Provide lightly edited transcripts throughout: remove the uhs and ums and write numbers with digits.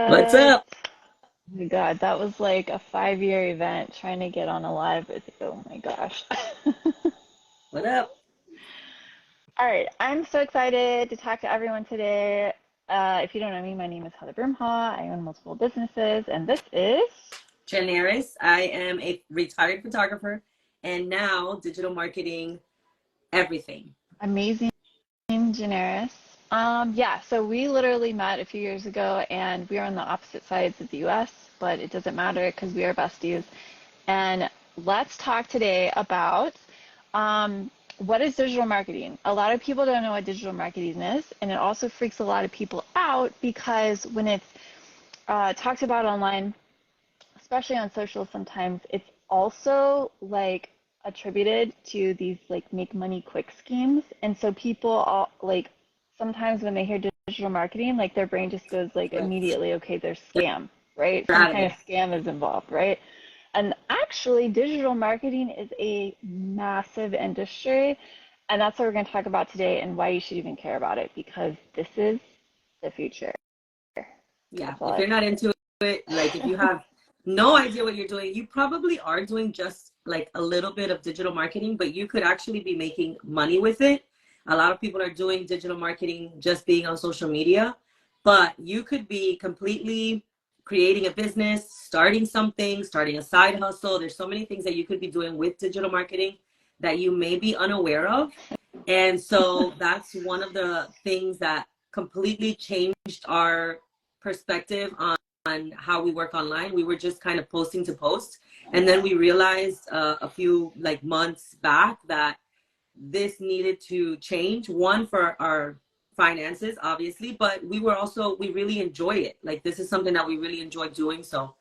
What's up? Perfect. Oh my God, that was like a 5-year event trying to get on a live with you. Oh my gosh. What up? All right, I'm so excited to talk to everyone today. If you don't know me, my name is Heather Broomhaw. I own multiple businesses, and this is Janeris. I am a retired photographer and now digital marketing everything. Amazing Janeris. Yeah, so we literally met a few years ago, and we are on the opposite sides of the U.S., but it doesn't matter because we are besties. And let's talk today about what is digital marketing. A lot of people don't know what digital marketing is, and it also freaks a lot of people out because when it's talked about online, especially on social, sometimes it's also like attributed to these like make money quick schemes. And so people all like sometimes when they hear digital marketing, like their brain just goes like immediately, okay, there's scam, right? We're Some out of kind of there. scam is involved, right? And actually, digital marketing is a massive industry. And that's what we're going to talk about today and why you should even care about it because this is the future. Yeah. That's all If I you're have to not into it, like if you have no idea what you're doing, you probably are doing just like a little bit of digital marketing, but you could actually be making money with it. A lot of people are doing digital marketing just being on social media, but you could be completely creating a business, starting something, starting a side hustle. There's so many things that you could be doing with digital marketing that you may be unaware of. And so that's one of the things that completely changed our perspective on how we work online. We were just kind of posting to post. And then we realized a few like months back that this needed to change. One, for our finances, obviously, but we really enjoy it. Like this is something that we really enjoy doing. So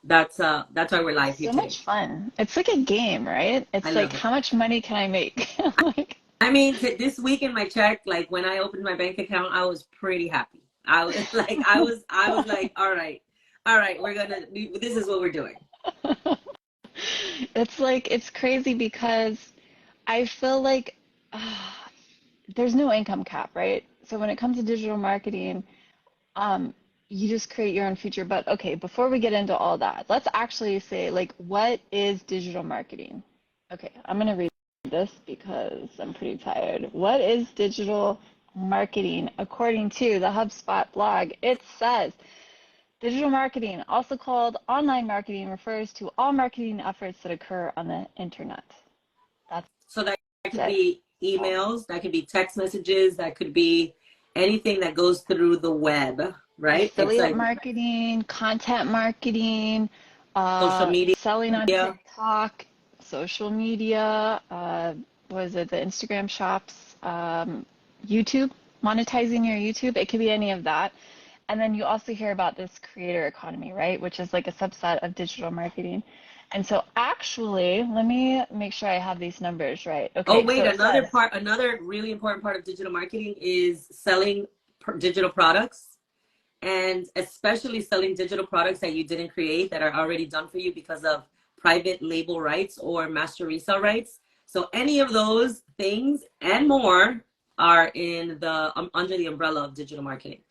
that's why we're live here So today. much fun. It's like a game, right? I It's like, love it. how much money can I make? Like, I mean, this week in my check, like when I opened my bank account, I was pretty happy. I was like, I was like, all right, this is what we're doing. it's like, it's crazy because I feel like there's no income cap, right? So when it comes to digital marketing, um, you just create your own future. But okay, before we get into all that, let's actually say, like, what is digital marketing? Okay, I'm gonna read this because I'm pretty tired. What is digital marketing? According to the HubSpot blog, it says digital marketing, also called online marketing, refers to all marketing efforts that occur on the internet. That's So that could it. be All. emails, that could be text messages, that could be anything that goes through the web, right? It's Affiliate like marketing, content marketing, social media. selling on TikTok, social media, what is it, the Instagram shops, YouTube, monetizing your YouTube. It could be any of that. And then you also hear about this creator economy, right? Which is like a subset of digital marketing. And so actually, let me make sure I have these numbers right. Oh, Okay, wait, so it says another really important part of digital marketing is selling digital products, and especially selling digital products that you didn't create that are already done for you because of private label rights or master resale rights. So any of those things and more are in the under the umbrella of digital marketing.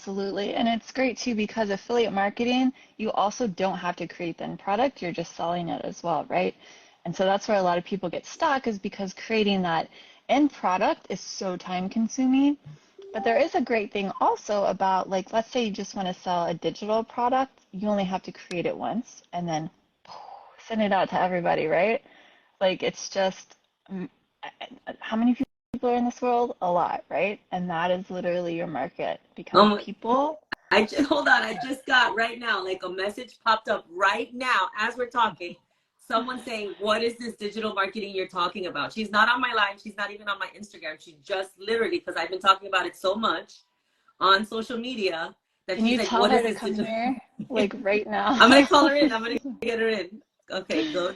absolutely. And it's great too because affiliate marketing, you also don't have to create the end product, you're just selling it as well, right? And so that's where a lot of people get stuck is because creating that end product is so time consuming. But there is a great thing also about like let's say you just want to sell a digital product, you only have to create it once and then send it out to everybody, right? Like it's just mm, how many people are in this world? A lot, right? And that is literally your market because Um, people I just hold on. I just got right now, like a message popped up right now as we're talking. Someone saying, "What is this digital marketing you're talking about?" She's not on my line. She's not even on my Instagram. She just literally, because I've been talking about it so much on social media, that can she's you like, tell "What her is to this come digital?" here like right I'm now? gonna call her in. I'm gonna get her in. Okay, go.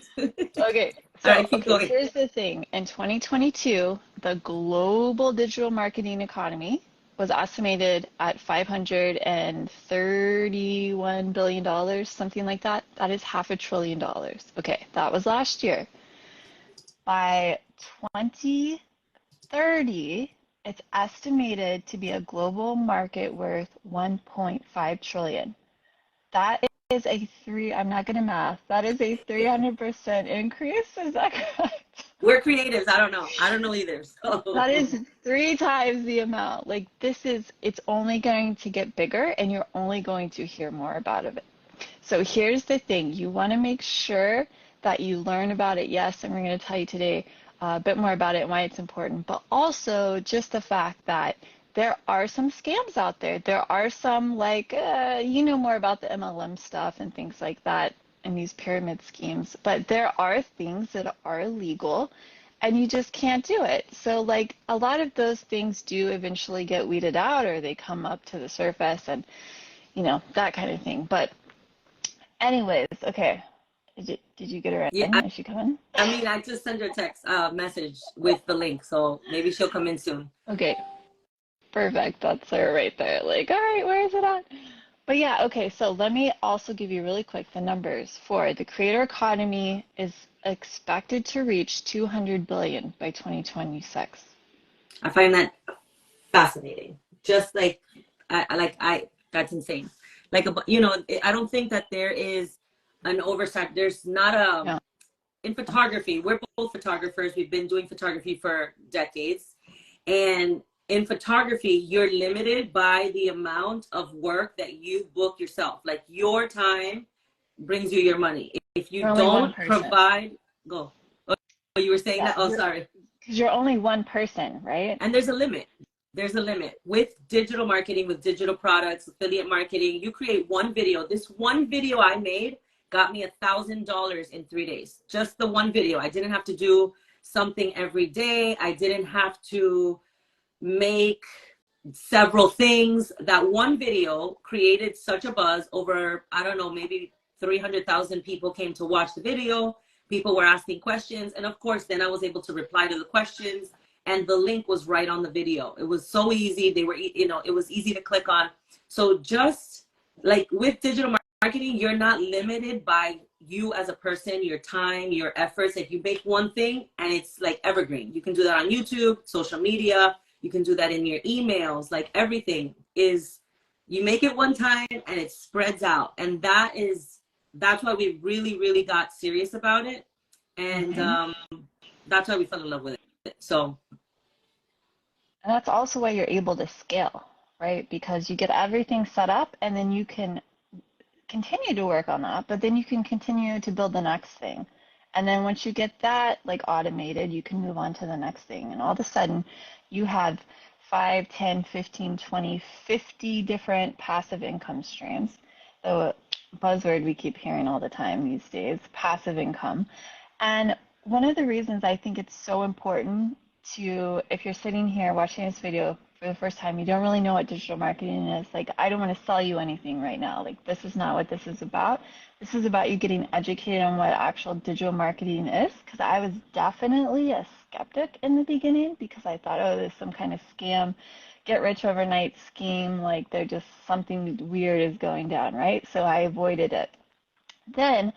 Okay, All so right, keep okay, going. here's the thing. In 2022, the global digital marketing economy was estimated at $531 billion, something like that. That is half $1 trillion. Okay, that was last year. By 2030, It's estimated to be a global market worth 1.5 trillion. That is I'm not going to math. That is a 300% increase. Is that correct? We're creatives. I don't know either. That So is 3 times the amount. Like it's only going to get bigger and you're only going to hear more about it. So here's the thing. You want to make sure that you learn about it, yes, and we're going to tell you today a bit more about it and why it's important, but also just the fact that there are some scams out there. There are some you know more about the MLM stuff and things like that and these pyramid schemes, but there are things that are illegal and you just can't do it. So like a lot of those things do eventually get weeded out or they come up to the surface and, you know, that kind of thing. But anyways, okay. Did you get her yeah, in? Is she coming? I mean, I just sent her a text message with the link, so maybe she'll come in soon. Okay, perfect. That's her right there. Like, all right, where is it at? But yeah, okay, so let me also give you really quick the numbers for the creator economy is expected to reach 200 billion by 2026. I find that fascinating. Just like that's insane. Like you know, I don't think that there is an oversight. There's not a Yeah, in photography. We're both photographers. We've been doing photography for decades, and in photography, you're limited by the amount of work that you book yourself. Like your time brings you your money. If you're you only one don't person. provide, go. Oh, you were saying Yeah, that? Oh, sorry. because you're only one person, right? And there's a limit. There's a limit with digital marketing, with digital products, affiliate marketing. You create one video. This one video I made got me $1,000 in 3 days. Just the one video. I didn't have to do something every day. I didn't have to make several things. That one video created such a buzz. Over, I don't know, maybe 300,000 people came to watch the video. People were asking questions. And of course, then I was able to reply to the questions. And the link was right on the video. It was so easy. They were, you know, it was easy to click on. So just like with digital marketing, you're not limited by you as a person, your time, your efforts. If you make one thing and it's like evergreen, you can do that on YouTube, social media. You can do that in your emails. Like everything is, you make it one time and it spreads out. And that's why we really, really got serious about it. And that's why we fell in love with it. So. And that's also why you're able to scale, right? Because you get everything set up and then you can continue to work on that, but then you can continue to build the next thing. And then once you get that like automated, you can move on to the next thing. And all of a sudden you have 5, 10, 15, 20, 50 different passive income streams. The buzzword we keep hearing all the time these days, passive income. And one of the reasons I think it's so important to, if you're sitting here watching this video for the first time, you don't really know what digital marketing is. Like, I don't want to sell you anything right now. Like, this is not what this is about. This is about you getting educated on what actual digital marketing is. Because I was definitely a skeptic in the beginning because I thought, oh, there's some kind of scam, get rich overnight scheme. Like, they're just something weird is going down, right? So I avoided it. Then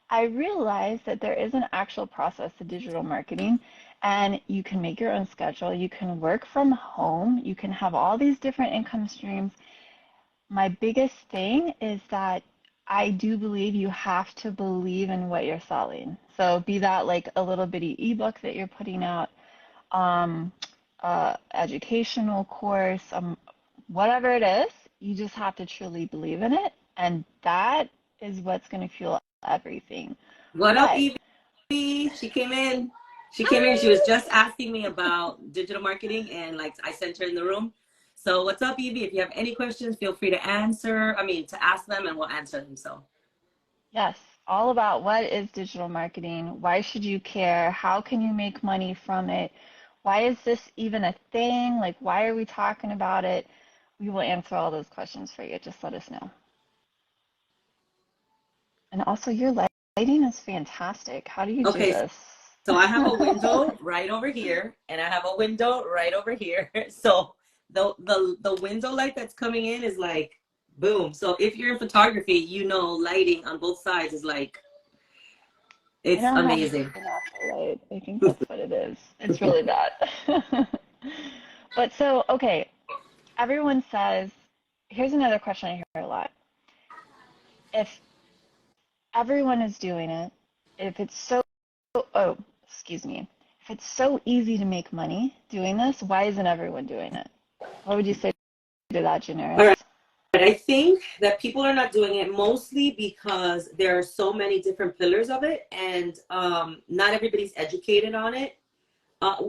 I realized that there is an actual process to digital marketing and you can make your own schedule. You can work from home. You can have all these different income streams. My biggest thing is that I do believe you have to believe in what you're selling. So be that like a little bitty ebook that you're putting out, educational course, whatever it is, you just have to truly believe in it. And that is what's going to fuel everything. What up, But Evie? She came in. She came in. She was just asking me about digital marketing, and like I sent her in the room. So what's up, Evie? If you have any questions, feel free to to ask them, and we'll answer them. So yes, all about what is digital marketing? Why should you care? How can you make money from it? Why is this even a thing? Like, why are we talking about it? We will answer all those questions for you. Just let us know. And also, your lighting is fantastic. How do you do okay. this? So I have a window right over here, and I have a window right over here. So the window light that's coming in is like boom. So if you're in photography, you know lighting on both sides is like I it's don't have amazing. enough light. I think that's what it is. It's really bad. But so, okay, everyone says, here's another question I hear a lot. If everyone is doing it, if it's so, oh, excuse me, if it's so easy to make money doing this, why isn't everyone doing it? What would you say to that, All Janeris? right. I think that people are not doing it mostly because there are so many different pillars of it, and not everybody's educated on it.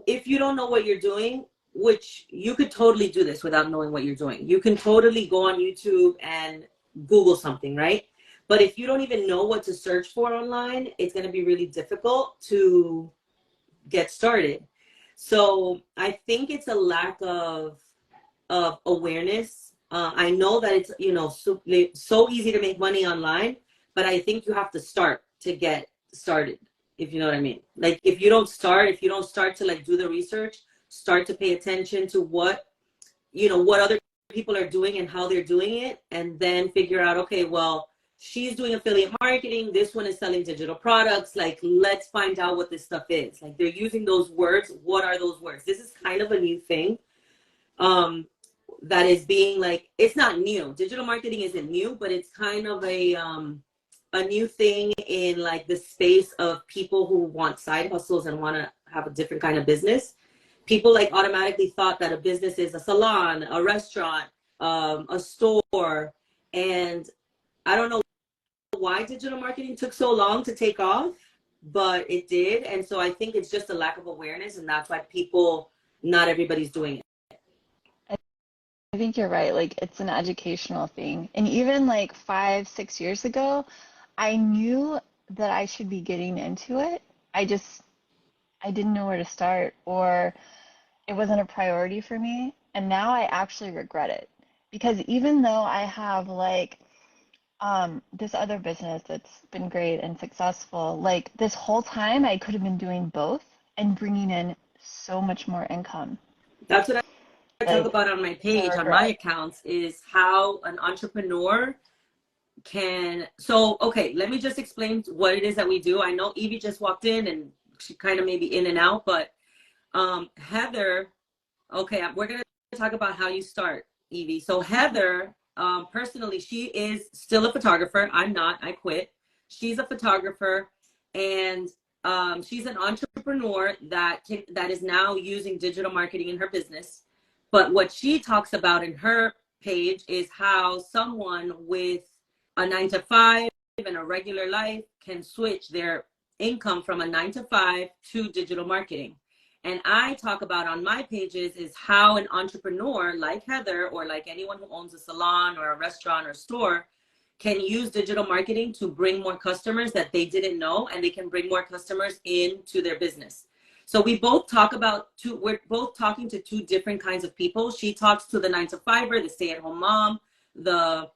If you don't know what you're doing, which you could totally do this without knowing what you're doing, you can totally go on YouTube and Google something, right? But if you don't even know what to search for online, it's going to be really difficult to get started. So I think it's a lack of awareness. I know that it's, so easy to make money online, but I think you have to start to get started, if you know what I mean. Like if you don't start, to like do the research, start to pay attention to what other people are doing and how they're doing it, and then figure out, okay, well, she's doing affiliate marketing, this one is selling digital products, like let's find out what this stuff is. Like they're using those words. What are those words? This is kind of a new thing. That is being like, it's not new. Digital marketing isn't new, but it's kind of a new thing in like the space of people who want side hustles and want to have a different kind of business. People like automatically thought that a business is a salon, a restaurant, a store. And I don't know why digital marketing took so long to take off, but it did. And so I think it's just a lack of awareness, and that's why not everybody's doing it. I think you're right. Like, it's an educational thing. And even like 5, 6 years ago, I knew that I should be getting into it. I didn't know where to start, or it wasn't a priority for me. And now I actually regret it because even though I have like this other business that's been great and successful, like this whole time I could have been doing both and bringing in so much more income. That's what I talk Like, about on my it's a page, on my regret. accounts, is how an entrepreneur can. So, okay, let me just explain what it is that we do. I know Evie just walked in and she kind of may be in and out, but Heather, okay, we're going to talk about how you start, Evie. So Heather, personally, she is still a photographer. I'm not. I quit. She's a photographer, and she's an entrepreneur that is now using digital marketing in her business. But what she talks about in her page is how someone with a 9 to 5 and a regular life can switch their income from a 9 to 5 to digital marketing. And I talk about on my pages is how an entrepreneur like Heather, or like anyone who owns a salon or a restaurant or store, can use digital marketing to bring more customers that they didn't know, and they can bring more customers into their business. So we're both talking to two different kinds of people. She talks to the 9 to 5er, the stay-at-home mom, the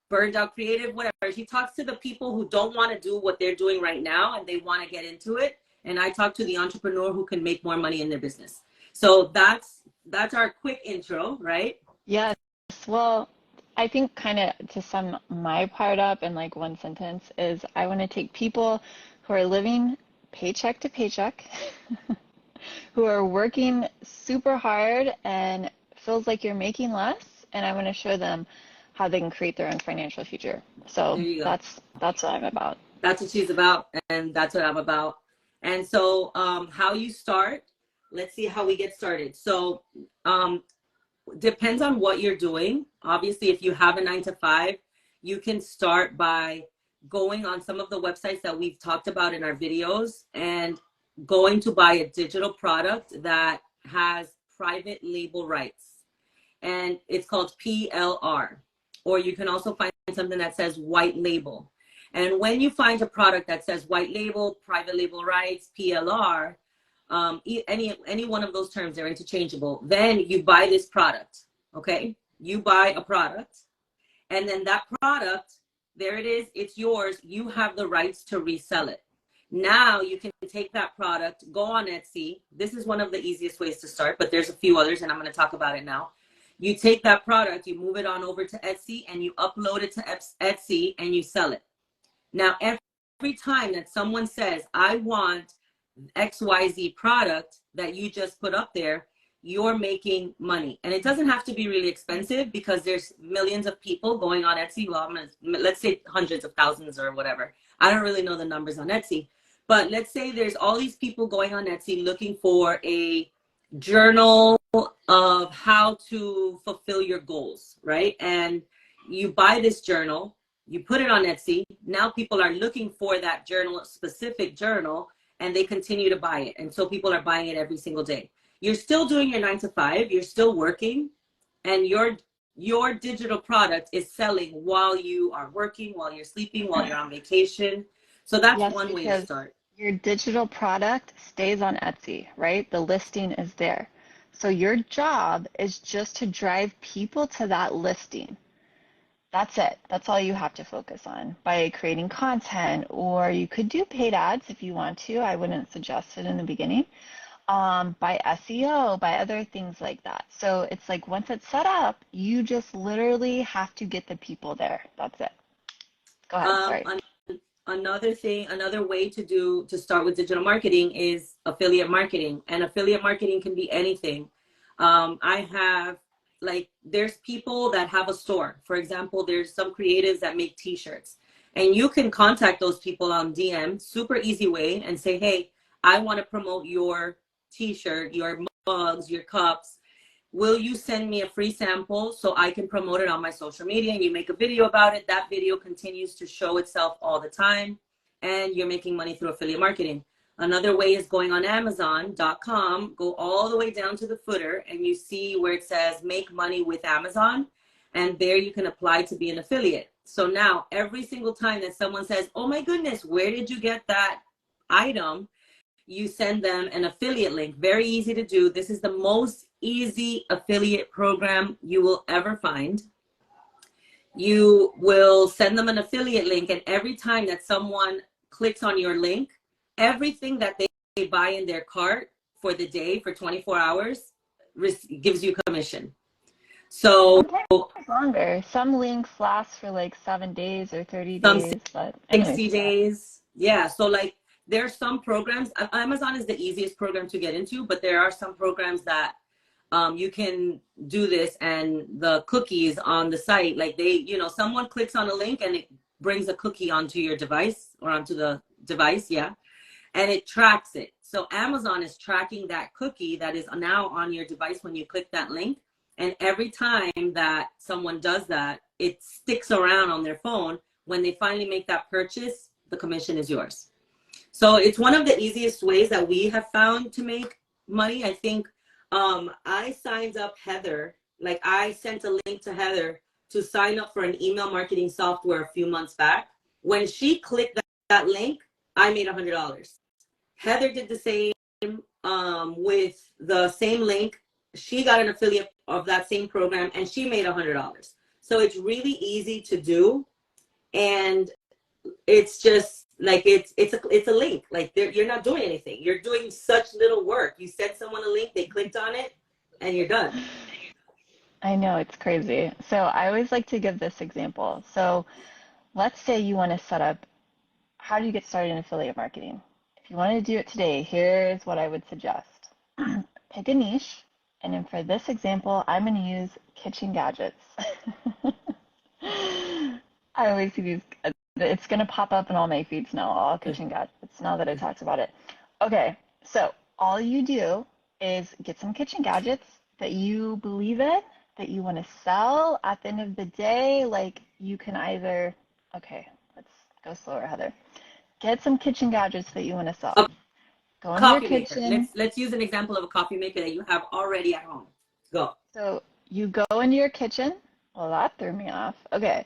burned out creative, whatever. She talks to the people who don't want to do what they're doing right now and they want to get into it. And I talk to the entrepreneur who can make more money in their business. So that's our quick intro, right? Yes. Well, I think kind of to sum my part up in like one sentence is I want to take people who are living paycheck to paycheck, who are working super hard and feels like you're making less, and I want to show them how they can create their own financial future. There So you go. that's what I'm about. That's what she's about, and that's what I'm about. And so how you start, let's see how we get started. So depends on what you're doing. Obviously, if you have a 9 to 5, you can start by going on some of the websites that we've talked about in our videos and going to buy a digital product that has private label rights. And it's called PLR. Or you can also find something that says white label. And when you find a product that says white label, private label rights, PLR, any one of those terms, they're interchangeable. Then you buy this product, okay? You buy a product, and then that product, there it is, it's yours. You have the rights to resell it. Now you can take that product, go on Etsy. This is one of the easiest ways to start, but there's a few others, and I'm going to talk about it now. You take that product, you move it on over to Etsy, and you upload it to Etsy, and you sell it. Now, every time that someone says, I want XYZ product that you just put up there, you're making money. And it doesn't have to be really expensive because there's millions of people going on Etsy. Well, let's say hundreds of thousands or whatever. I don't really know the numbers on Etsy, but let's say there's all these people going on Etsy looking for a journal of how to fulfill your goals, right? And you buy this journal, you put it on Etsy. Now people are looking for that journal, specific journal, and they continue to buy it. And so people are buying it every single day. You're still doing your 9 to 5, you're still working, and your digital product is selling while you are working, while you're sleeping, while you're on vacation. So that's Yes, one way to because start. your digital product stays on Etsy, right? The listing is there. So your job is just to drive people to that listing. That's it. That's all you have to focus on by creating content, or you could do paid ads if you want to. I wouldn't suggest it in the beginning. By SEO, by other things like that. So it's like once it's set up, you just literally have to get the people there. That's it. Go ahead. Um, Sorry. Another thing, another way to start with digital marketing is affiliate marketing. And affiliate marketing can be anything. I have, like, there's people that have a store. For example, there's some creatives that make t-shirts, and you can contact those people on DM, super easy way, and say, hey, I want to promote your t-shirt, your mugs, your cups. Will you send me a free sample so I can promote it on my social media? And you make a video about it. That video continues to show itself all the time, and you're making money through affiliate marketing. Another way is going on Amazon.com, go all the way down to the footer, and you see where it says make money with Amazon. And there you can apply to be an affiliate. So now every single time that someone says, oh my goodness, where did you get that item? You send them an affiliate link. Very easy to do. This is the most easy affiliate program you will ever find. You will send them an affiliate link, and every time that someone clicks on your link, everything that they buy in their cart for the day, for 24 hours, gives you commission. So Sometimes it's longer. Some links last for like 7 days or 30 some days, but anyways, 60 yeah. days. Yeah. So like there's some programs, Amazon is the easiest program to get into, but there are some programs that you can do this, and the cookies on the site, like someone clicks on a link and it brings a cookie onto your device or onto the device. Yeah. And it tracks it. So Amazon is tracking that cookie that is now on your device when you click that link. And every time that someone does that, it sticks around on their phone. When they finally make that purchase, the commission is yours. So it's one of the easiest ways that we have found to make money. I think I signed up Heather, like I sent a link to Heather to sign up for an email marketing software a few months back. When she clicked that link, I made $100. Heather did the same with the same link. She got an affiliate of that same program and she made $100. So it's really easy to do. And it's just like it's a link. Like you're not doing anything. You're doing such little work. You sent someone a link, they clicked on it, and you're done. I know it's crazy. So I always like to give this example. So let's say you want to set up, how do you get started in affiliate marketing? If you want to do it today, here's what I would suggest. Pick a niche, and then for this example, I'm going to use kitchen gadgets. I always use, it's going to pop up in all my feeds now, all kitchen gadgets, now that I talked about it. Okay, so all you do is get some kitchen gadgets that you believe in, that you want to sell at the end of the day. Like you can either, okay, let's go slower, Heather. Get some kitchen gadgets that you want to sell. A Go into your coffee maker. kitchen. Let's use an example of a coffee maker that you have already at home. Go. So you go into your kitchen. Well, that threw me off. Okay.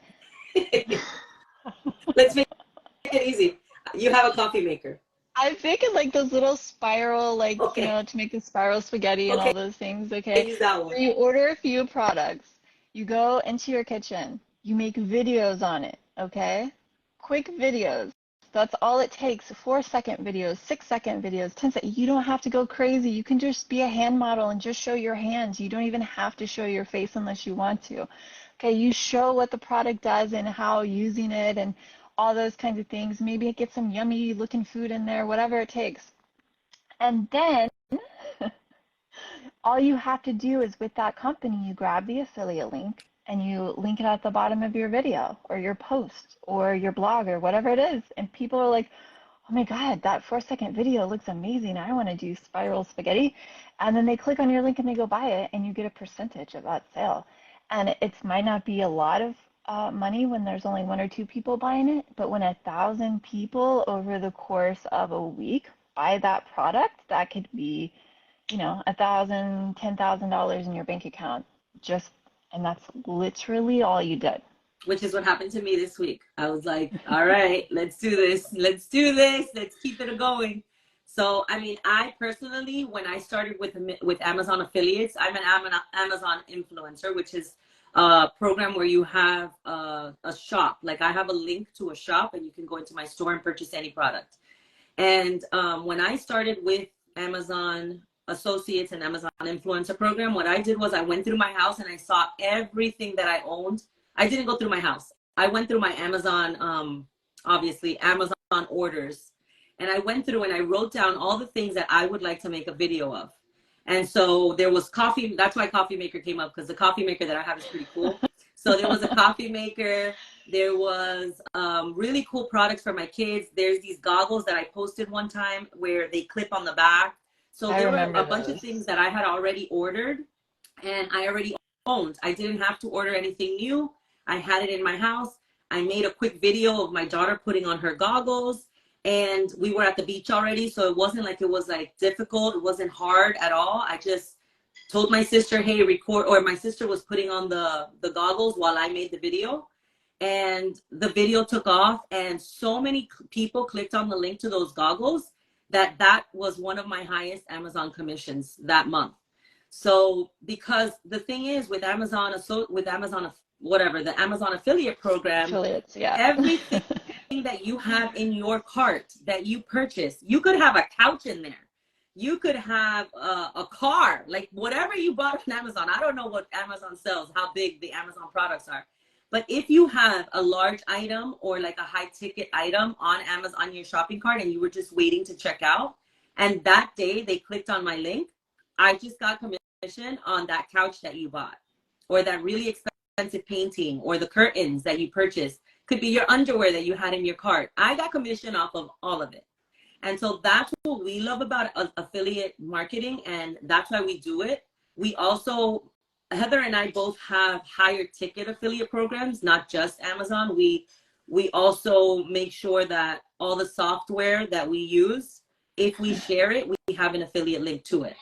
Let's make it easy. You have a coffee maker. I'm thinking like those little spiral, like, Okay. to make the spiral spaghetti and Okay. all those things, okay? Use that So one. you order a few products. You go into your kitchen. You make videos on it, okay? Quick videos. That's all it takes. 4-second videos, 6-second videos, 10 seconds. You don't have to go crazy. You can just be a hand model and just show your hands. You don't even have to show your face unless you want to. Okay, you show what the product does and how using it and all those kinds of things. Maybe get some yummy looking food in there, whatever it takes. And then all you have to do is with that company, you grab the affiliate link and you link it at the bottom of your video or your post or your blog or whatever it is. And people are like, oh my God, that 4-second video looks amazing. I want to do spiral spaghetti. And then they click on your link and they go buy it and you get a percentage of that sale. And it might not be a lot of money when there's only 1 or 2 people buying it, but when 1,000 people over the course of a week buy that product, that could be, $1,000, $10,000 in your bank account. And that's literally all you did. Which is what happened to me this week. I was like, all right, let's do this. Let's do this. Let's keep it going. So, I mean, I personally, when I started with Amazon affiliates, I'm an Amazon influencer, which is a program where you have a shop. Like I have a link to a shop and you can go into my store and purchase any product. And when I started with Amazon Associates and Amazon Influencer Program, what I did was I went through my house and I saw everything that I owned. I didn't go through my house. I went through my Amazon, obviously, Amazon orders. And I went through and I wrote down all the things that I would like to make a video of. And so there was coffee. That's why Coffee Maker came up, because the coffee maker that I have is pretty cool. So there was a coffee maker. There was really cool products for my kids. There's these goggles that I posted one time where they clip on the back. So there were a bunch of things that I had already ordered and I already owned. I didn't have to order anything new. I had it in my house. I made a quick video of my daughter putting on her goggles and we were at the beach already. So it wasn't like it was like difficult. It wasn't hard at all. I just told my sister, hey, record, or my sister was putting on the goggles while I made the video. And the video took off and so many people clicked on the link to those goggles that was one of my highest Amazon commissions that month. So because the thing is with Amazon, the Amazon affiliate program, affiliates, yeah. Everything that you have in your cart that you purchase, you could have a couch in there. You could have a car, like whatever you bought on Amazon. I don't know what Amazon sells, how big the Amazon products are. But if you have a large item or like a high ticket item on Amazon on your shopping cart and you were just waiting to check out, and that day they clicked on my link, I just got commission on that couch that you bought, or that really expensive painting, or the curtains that you purchased. Could be your underwear that you had in your cart. I got commission off of all of it. And so that's what we love about affiliate marketing, and that's why we do it. We also, Heather and I both have higher ticket affiliate programs, not just Amazon. We also make sure that all the software that we use, if we share it, we have an affiliate link to it.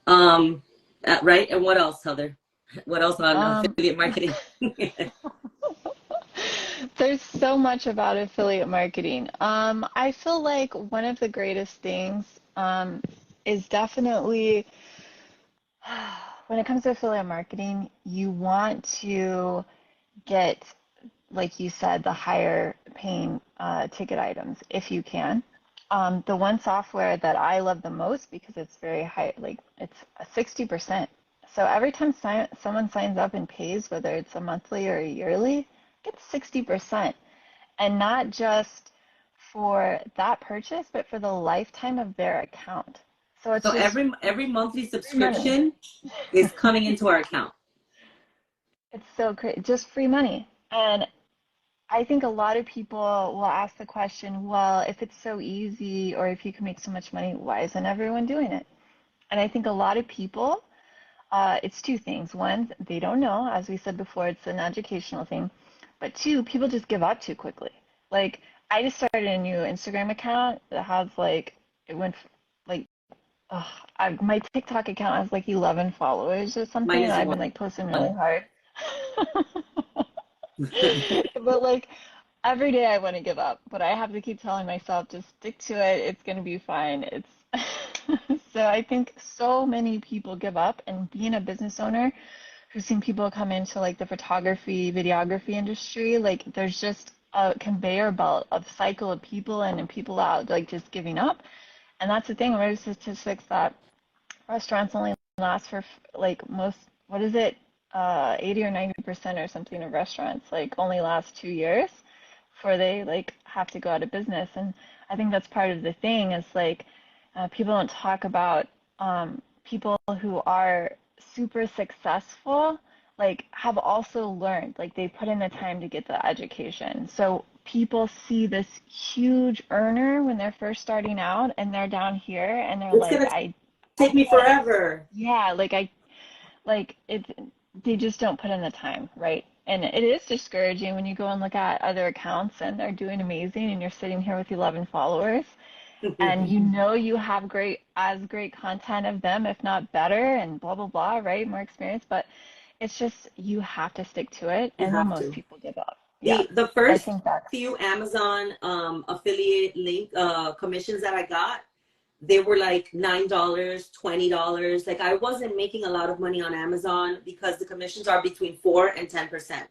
Right? And what else, Heather? What else on affiliate marketing? There's so much about affiliate marketing. I feel like one of the greatest things is definitely when it comes to affiliate marketing, you want to get, like you said, the higher paying ticket items if you can. The one software that I love the most because it's very high, like it's a 60%. So every time someone signs up and pays, whether it's a monthly or a yearly, gets 60%. And not just for that purchase, but for the lifetime of their account. So it's every monthly subscription is coming into our account. It's so great, just free money. And I think a lot of people will ask the question, well, if it's so easy or if you can make so much money, why isn't everyone doing it? And I think a lot of people, it's two things. One, they don't know. As we said before, it's an educational thing. But two, people just give up too quickly. Like, I just started a new Instagram account that has like, it went like, my TikTok account has like 11 followers or something, and I've been like posting really hard. But like every day I want to give up, but I have to keep telling myself, just stick to it. It's going to be fine. So I think so many people give up, and being a business owner who's seen people come into like the photography, videography industry, like there's just a conveyor belt of cycle of people and people out like just giving up. And that's the thing, there's statistics that restaurants only last for like 80 or 90% or something of restaurants like only last 2 years before they like have to go out of business. And I think that's part of the thing is like people don't talk about people who are super successful, like, have also learned, like, they put in the time to get the education. So people see this huge earner when they're first starting out and they're down here and they're It's like, gonna I take me can't, forever. yeah, like it, they just don't put in the time, right? And it is discouraging when you go and look at other accounts and they're doing amazing and you're sitting here with 11 followers and you know you have great content of them, if not better, and blah blah blah, right? More experience, but it's just you have to stick to it, You and then have most to. people give up. Yeah, The I first think that's few Amazon affiliate link commissions that I got, they were like $9, $20. Like I wasn't making a lot of money on Amazon because the commissions are between 4 and 10%.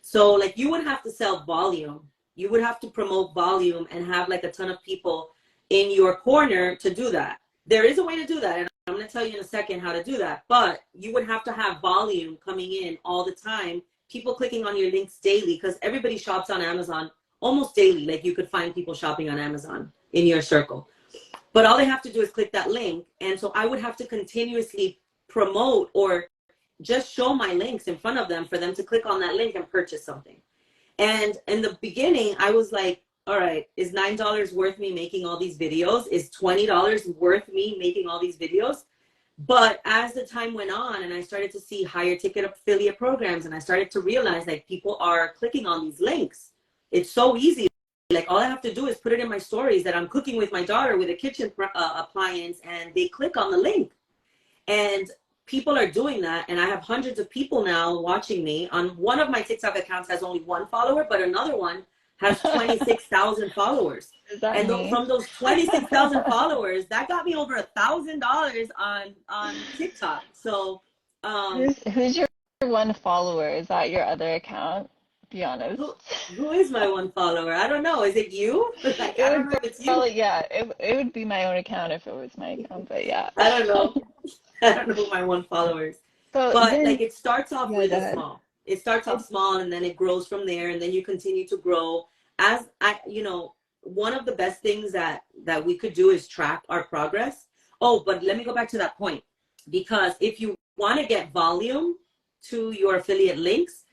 So like you would have to sell volume. You would have to promote volume and have like a ton of people in your corner to do that. There is a way to do that, and I'm going to tell you in a second how to do that. But you would have to have volume coming in all the time, people clicking on your links daily, because everybody shops on Amazon almost daily. Like you could find people shopping on Amazon in your circle. But all they have to do is click that link. And so I would have to continuously promote or just show my links in front of them for them to click on that link and purchase something. And in the beginning, I was like, all right, is $9 worth me making all these videos? Is $20 worth me making all these videos? But as the time went on and I started to see higher ticket affiliate programs and I started to realize like people are clicking on these links. It's so easy. Like all I have to do is put it in my stories that I'm cooking with my daughter with a kitchen appliance and they click on the link. And people are doing that. And I have hundreds of people now watching me. On one of my TikTok accounts has only 1 follower, but another one has 26,000 followers. is that And me? from those 26,000 followers, that got me over $1,000 on TikTok. So, Who's your one follower? Is that your other account? Be honest. who who is my 1 follower? I don't know. Is it you? Like I It don't would know if it's you. probably, yeah, it would be my own account if it was my account, but yeah. I don't know. I don't know my 1 followers. So But like then, it starts off yeah, go really ahead. small. It starts off small and then it grows from there and then you continue to grow. As I, one of the best things that we could do is track our progress. Oh, but let me go back to that point, because if you want to get volume to your affiliate links,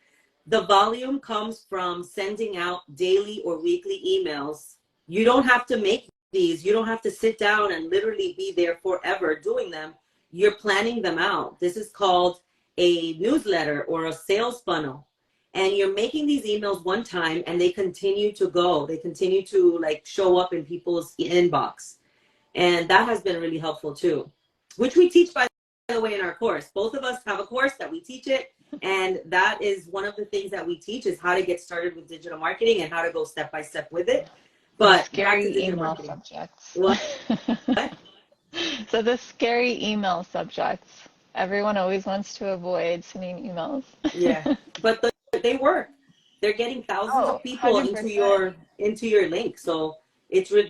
the volume comes from sending out daily or weekly emails. You don't have to make these. You don't have to sit down and literally be there forever doing them. You're planning them out. This is called a newsletter or a sales funnel. And you're making these emails one time and they continue to go. They continue to like show up in people's inbox. And that has been really helpful too, which we teach, by the way, in our course. Both of us have a course that we teach it. And that is one of the things that we teach is how to get started with digital marketing and how to go step by step with it. The But back to scary digital email marketing. subjects. What? So the scary email subjects. Everyone always wants to avoid sending emails. Yeah. But they work. They're getting thousands Oh, of people into 100%. your link. So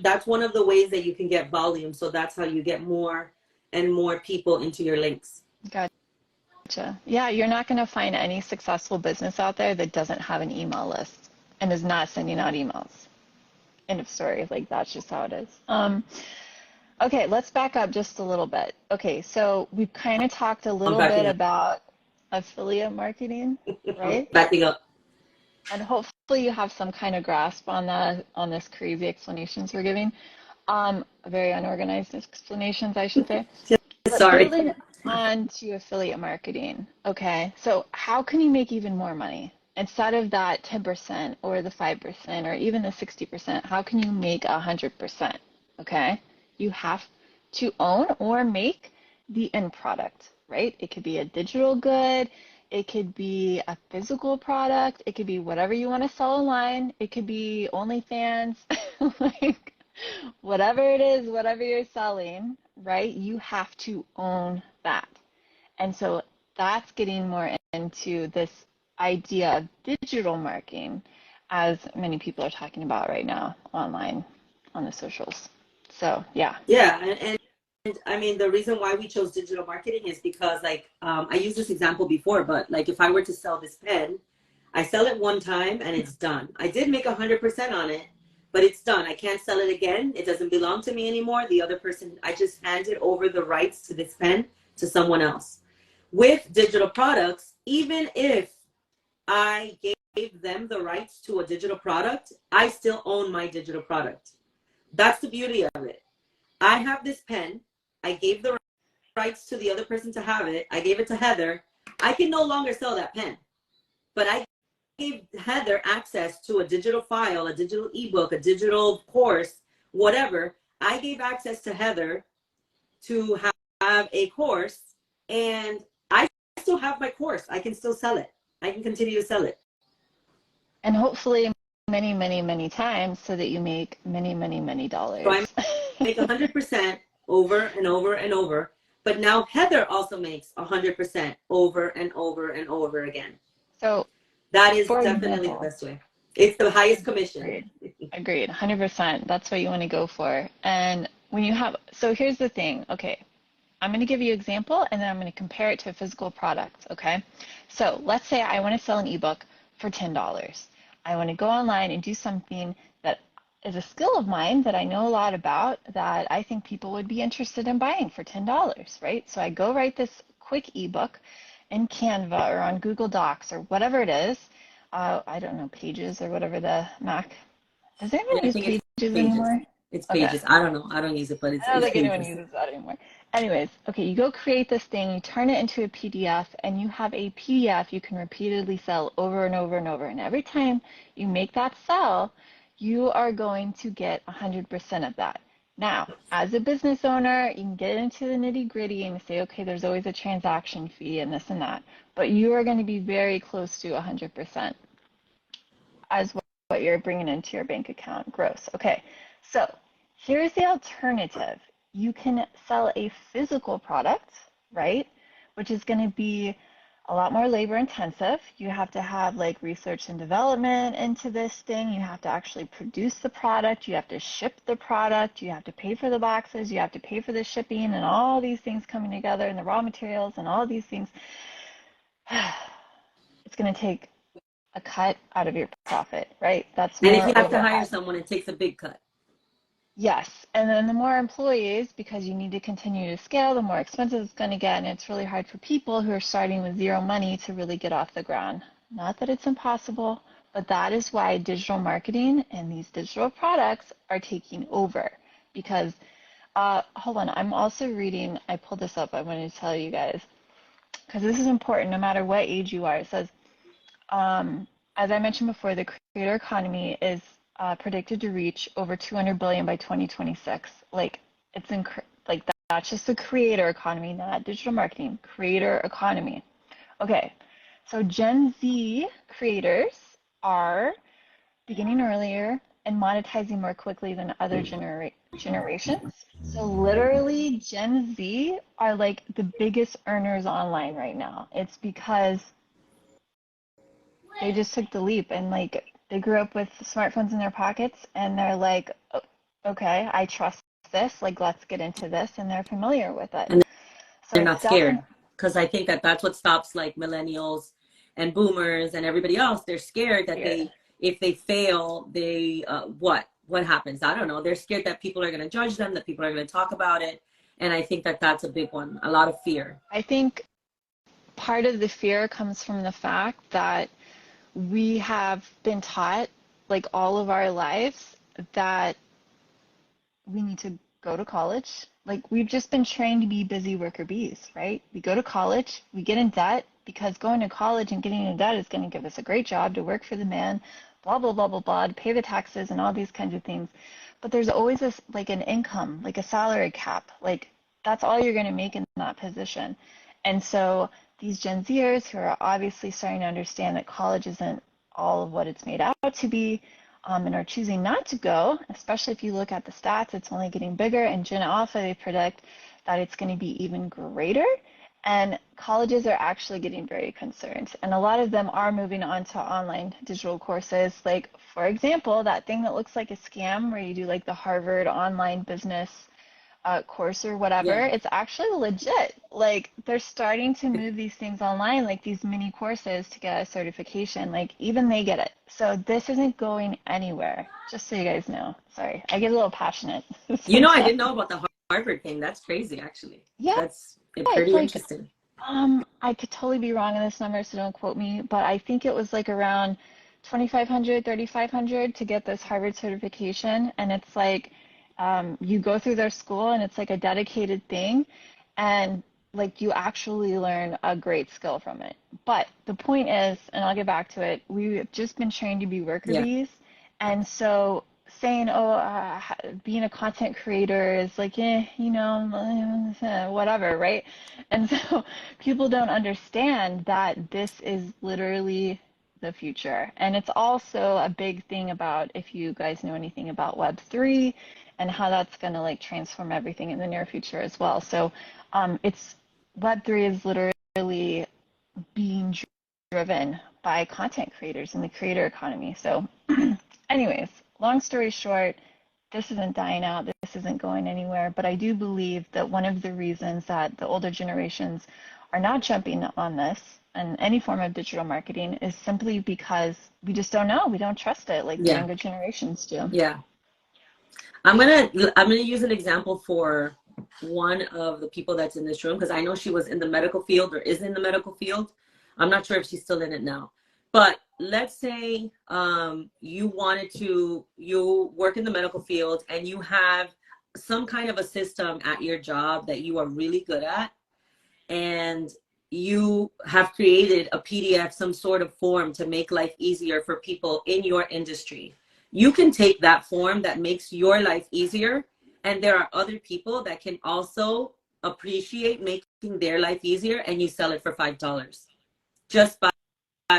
that's one of the ways that you can get volume. So that's how you get more and more people into your links. Gotcha. Yeah, you're not going to find any successful business out there that doesn't have an email list and is not sending out emails. End of story. Like that's just how it is. Okay, let's back up just a little bit. Okay, so we've kind of talked a I'm little bit backing up. about affiliate marketing, I'm right? backing up. And hopefully you have some kind of grasp on that, on this crazy explanations we're giving. Very unorganized explanations, I should say. But Sorry. building on to affiliate marketing, okay, so how can you make even more money? Instead of that 10% or the 5% or even the 60%, how can you make 100%? Okay, you have to own or make the end product, right? It could be a digital good, it could be a physical product, it could be whatever you want to sell online, it could be OnlyFans, like whatever it is, whatever you're selling, right? You have to own that. And so that's getting more into this idea of digital marketing, as many people are talking about right now online on the socials. So, yeah. Yeah, and I mean the reason why we chose digital marketing is because like I used this example before, but like if I were to sell this pen, I sell it one time and it's done. I did make 100% on it, but it's done. I can't sell it again. It doesn't belong to me anymore. The other person, I just handed over the rights to this pen to someone else. With digital products, even if I gave them the rights to a digital product, I still own my digital product. That's the beauty of it. I have this pen. I gave the rights to the other person to have it. I gave it to Heather. I can no longer sell that pen, but I gave Heather access to a digital file, a digital ebook, a digital course, whatever. I gave access to Heather to have a course, and I still have my course. I can still sell it. I can continue to sell it. And hopefully many, many, many times so that you make many, many, many dollars. So I make 100% over and over and over. But now Heather also makes 100% over and over and over again. So that is definitely the best way. It's the highest commission. Agreed. 100%. That's what you want to go for. And when you have, so here's the thing. Okay. I'm going to give you an example and then I'm going to compare it to a physical product. Okay. So let's say I want to sell an ebook for $10. I want to go online and do something that is a skill of mine that I know a lot about that I think people would be interested in buying for $10, right? So I go write this quick ebook in Canva or on Google Docs or whatever it is. I don't know, Pages or whatever the Mac. Does anyone use Pages anymore? It's Pages. Okay. I don't know. I don't use it, but it's I don't think Pages. anyone uses that anymore. Anyways, okay, you go create this thing, you turn it into a PDF, and you have a PDF you can repeatedly sell over and over and over. And every time you make that sell, you are going to get 100% of that. Now, as a business owner, you can get into the nitty-gritty and say, okay, there's always a transaction fee and this and that, but you are going to be very close to 100% as what you're bringing into your bank account gross. Okay, so here's the alternative. You can sell a physical product, right, which is going to be a lot more labor intensive. You have to have like research and development into this thing. You have to actually produce the product. You have to ship the product. You have to pay for the boxes. You have to pay for the shipping and all these things coming together and the raw materials and all these things. It's going to take a cut out of your profit, right? That's more. And if you have to hire someone, it takes a big cut. Yes, and then the more employees, because you need to continue to scale, the more expensive it's going to get, and it's really hard for people who are starting with zero money to really get off the ground. Not that it's impossible, but that is why digital marketing and these digital products are taking over. Because, hold on, I'm also reading, I pulled this up, I wanted to tell you guys, because this is important no matter what age you are. It says, as I mentioned before, the creator economy is predicted to reach over 200 billion by 2026. Like it's that's just the creator economy, not digital marketing. Creator economy. Okay, so Gen Z creators are beginning earlier and monetizing more quickly than other generations. So literally, Gen Z are like the biggest earners online right now. It's because they just took the leap and like they grew up with smartphones in their pockets and they're like, okay, I trust this, like let's get into this, and they're familiar with it. And they're not scared, because I think that that's what stops like millennials and boomers and everybody else. They're scared that if they fail, they what happens? I don't know. They're scared that people are going to judge them, that people are going to talk about it. And I think that that's a big one, a lot of fear. I think part of the fear comes from the fact that we have been taught like all of our lives that we need to go to college. Like we've just been trained to be busy worker bees, right? We go to college, we get in debt because going to college and getting in debt is going to give us a great job to work for the man, blah, blah, blah, blah, blah, to pay the taxes and all these kinds of things. But there's always this like an income, like a salary cap, like that's all you're going to make in that position. And so these Gen Zers who are obviously starting to understand that college isn't all of what it's made out to be, and are choosing not to go, especially if you look at the stats, it's only getting bigger. And Gen Alpha, they predict that it's going to be even greater. And colleges are actually getting very concerned. And a lot of them are moving on to online digital courses. Like, for example, that thing that looks like a scam where you do like the Harvard online business course or whatever, it's actually legit. Like they're starting to move these things online, like these mini courses to get a certification, like even they get it. So this isn't going anywhere, just so you guys know. Sorry, I get a little passionate. You know, I didn't know about the Harvard thing. That's crazy, actually. Yeah, That's it's pretty like, interesting. I could totally be wrong on this number, so don't quote me, but I think it was like around 2,500, 3,500 to get this Harvard certification. And it's like, you go through their school and it's like a dedicated thing. And like you actually learn a great skill from it. But the point is, and I'll get back to it, we've just been trained to be worker Yeah. bees. And so saying, oh, being a content creator is like, whatever, right? And so people don't understand that this is literally the future. And it's also a big thing about if you guys know anything about Web3 and how that's going to like transform everything in the near future as well. So it's Web3 is literally being driven by content creators in the creator economy. So anyways, long story short, this isn't dying out, this isn't going anywhere, but I do believe that one of the reasons that the older generations are not jumping on this and any form of digital marketing is simply because we just don't know. We don't trust it like the Yeah. younger generations do. Yeah. I'm gonna use an example for one of the people that's in this room because I know she was in the medical field or is in the medical field. I'm not sure if she's still in it now. But let's say you work in the medical field and you have some kind of a system at your job that you are really good at, and you have created a PDF, some sort of form to make life easier for people in your industry. You can take that form that makes your life easier, and there are other people that can also appreciate making their life easier, and you sell it for $5 just by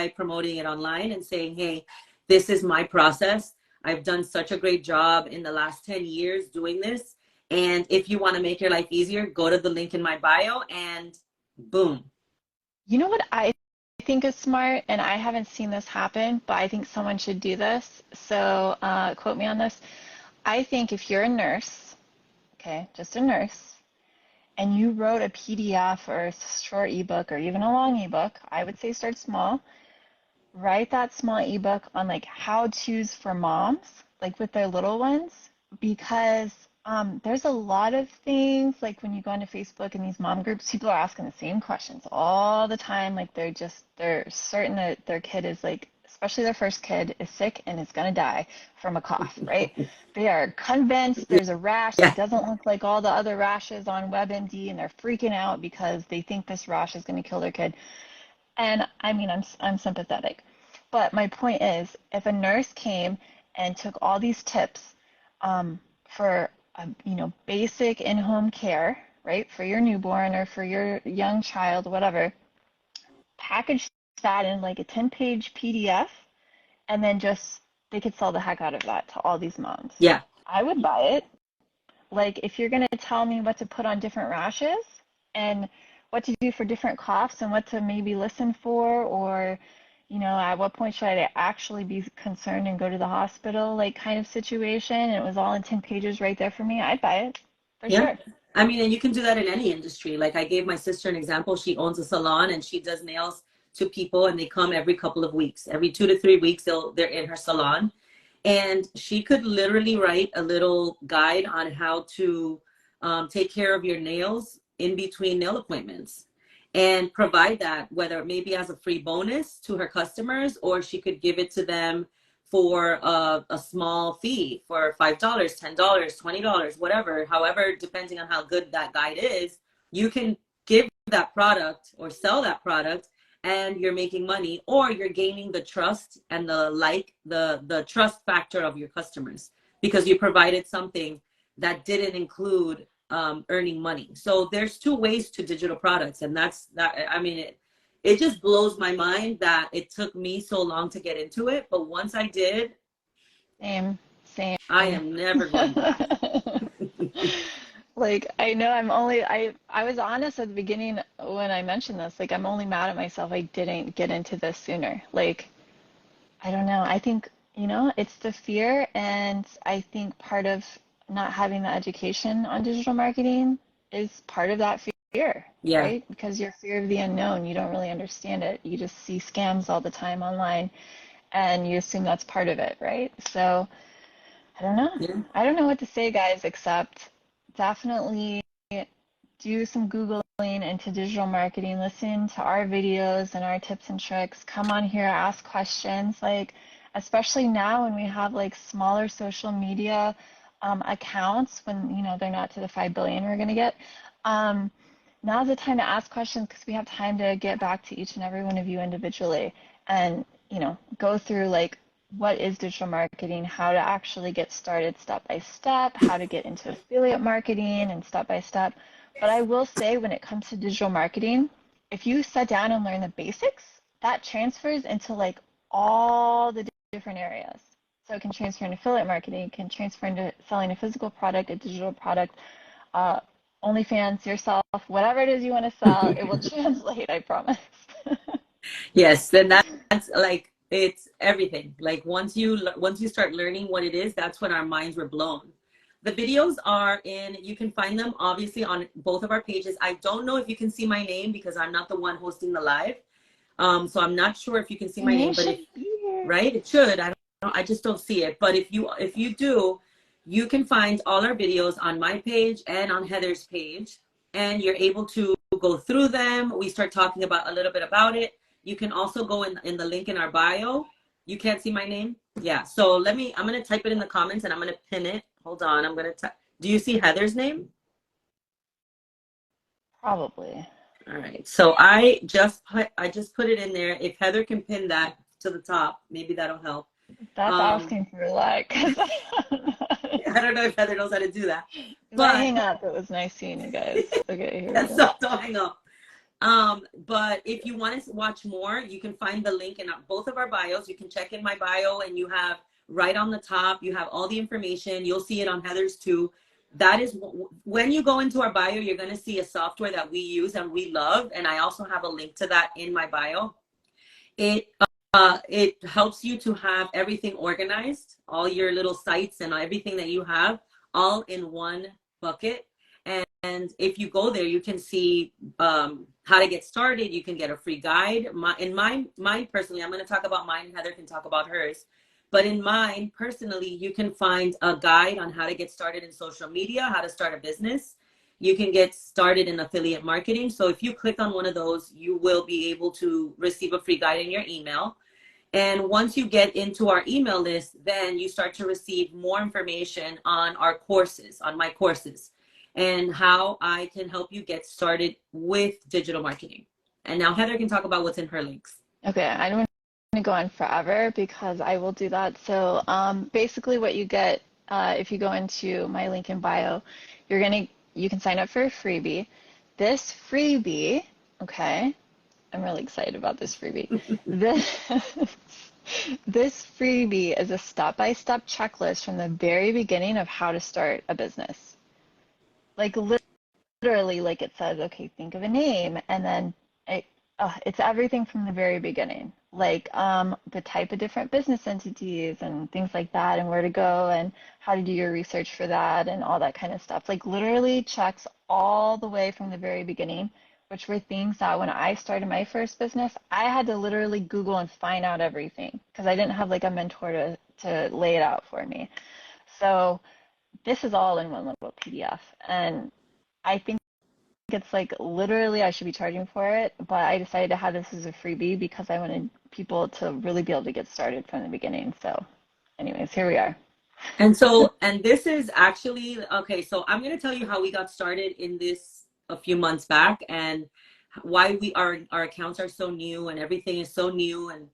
promoting it online and saying, hey, this is my process. I've done such a great job in the last 10 years doing this. And if you want to make your life easier, go to the link in my bio and boom. You know what I think is smart, and I haven't seen this happen, but I think someone should do this. So quote me on this. I think if you're a nurse, okay, just a nurse, and you wrote a PDF or a short ebook or even a long ebook, I would say start small. Write that small ebook on like how to's for moms, like with their little ones, because there's a lot of things like when you go into Facebook and these mom groups, people are asking the same questions all the time. Like they're certain that their kid is like, especially their first kid, is sick and is gonna die from a cough, right? They are convinced there's a rash that Yeah. doesn't look like all the other rashes on WebMD, and they're freaking out because they think this rash is gonna kill their kid. And I mean, I'm sympathetic. But my point is, if a nurse came and took all these tips for basic in-home care, right, for your newborn or for your young child, whatever, package that in like a 10-page PDF, and then just they could sell the heck out of that to all these moms. Yeah. I would buy it. Like if you're gonna tell me what to put on different rashes and what to do for different coughs and what to maybe listen for, or at what point should I actually be concerned and go to the hospital, like kind of situation, and it was all in 10 pages right there for me, I'd buy it for Yeah. sure. I mean, and you can do that in any industry. Like I gave my sister an example. She owns a salon and she does nails to people, and they come every couple of weeks. Every 2 to 3 weeks, they're in her salon. And she could literally write a little guide on how to take care of your nails in between nail appointments and provide that, whether maybe as a free bonus to her customers, or she could give it to them for a small fee for $5, $10, $20, whatever, however, depending on how good that guide is, you can give that product or sell that product, and you're making money, or you're gaining the trust and the trust factor of your customers because you provided something that didn't include earning money. So there's two ways to digital products, and that's that. I mean, it just blows my mind that it took me so long to get into it, but once I did, Same. I am never going back. Like I know I was honest at the beginning when I mentioned this. Like I'm only mad at myself I didn't get into this sooner. Like I don't know. I think, it's the fear, and I think part of not having the education on digital marketing is part of that fear, Yeah. right? Because your fear of the unknown, you don't really understand it. You just see scams all the time online and you assume that's part of it, right? So I don't know. Yeah. I don't know what to say, guys, except definitely do some Googling into digital marketing, listen to our videos and our tips and tricks, come on here, ask questions, like, especially now when we have like smaller social media accounts, when, you know, they're not to the 5 billion we're going to get. Now's the time to ask questions because we have time to get back to each and every one of you individually and, you know, go through like what is digital marketing, how to actually get started step by step, how to get into affiliate marketing and step by step. But I will say when it comes to digital marketing, if you sit down and learn the basics, that transfers into like all the different areas. So it can transfer into affiliate marketing, it can transfer into selling a physical product, a digital product, OnlyFans, yourself, whatever it is you want to sell, it will translate, I promise. Yes, then that's like, it's everything. Like once you start learning what it is, that's when our minds were blown. The videos are you can find them obviously on both of our pages. I don't know if you can see my name because I'm not the one hosting the live. So I'm not sure if you can see my name, but right, it should. I just don't see it. But if you do, you can find all our videos on my page and on Heather's page, and you're able to go through them. We start talking about a little bit about it. You can also go in the link in our bio. You can't see my name? Yeah. So I'm going to type it in the comments and I'm going to pin it. Hold on. I'm going to do you see Heather's name? Probably. All right. So I just put it in there. If Heather can pin that to the top, maybe that'll help. That's asking for luck. I don't know if Heather knows how to do that. But hang up. It was nice seeing you guys. Okay, here we go. So don't hang up. But if you want to watch more, you can find the link in both of our bios. You can check in my bio and you have right on the top, you have all the information. You'll see it on Heather's too. That is when you go into our bio, you're going to see a software that we use and we love. And I also have a link to that in my bio. It helps you to have everything organized, all your little sites and everything that you have all in one bucket. And if you go there, you can see how to get started. You can get a free guide. Mine personally, I'm going to talk about mine. Heather can talk about hers. But in mine, personally, you can find a guide on how to get started in social media, how to start a business. You can get started in affiliate marketing. So if you click on one of those, you will be able to receive a free guide in your email. And once you get into our email list, then you start to receive more information on our courses, on my courses, and how I can help you get started with digital marketing. And now Heather can talk about what's in her links. Okay, I don't want to go on forever because I will do that. So basically what you get if you go into my link in bio, you can sign up for a freebie. This freebie, okay, I'm really excited about this freebie. This freebie is a step-by-step checklist from the very beginning of how to start a business. Like literally, like it says, okay, think of a name, and then it's everything from the very beginning, like the type of different business entities and things like that, and where to go and how to do your research for that and all that kind of stuff. Like literally checks all the way from the very beginning, which were things that when I started my first business, I had to literally Google and find out everything because I didn't have like a mentor to lay it out for me. So this is all in one little PDF, and I think it's like literally I should be charging for it, but I decided to have this as a freebie because I wanted people to really be able to get started from the beginning. So anyways, here we are. And this is actually, okay, so I'm going to tell you how we got started in this a few months back and why our accounts are so new and everything is so new. And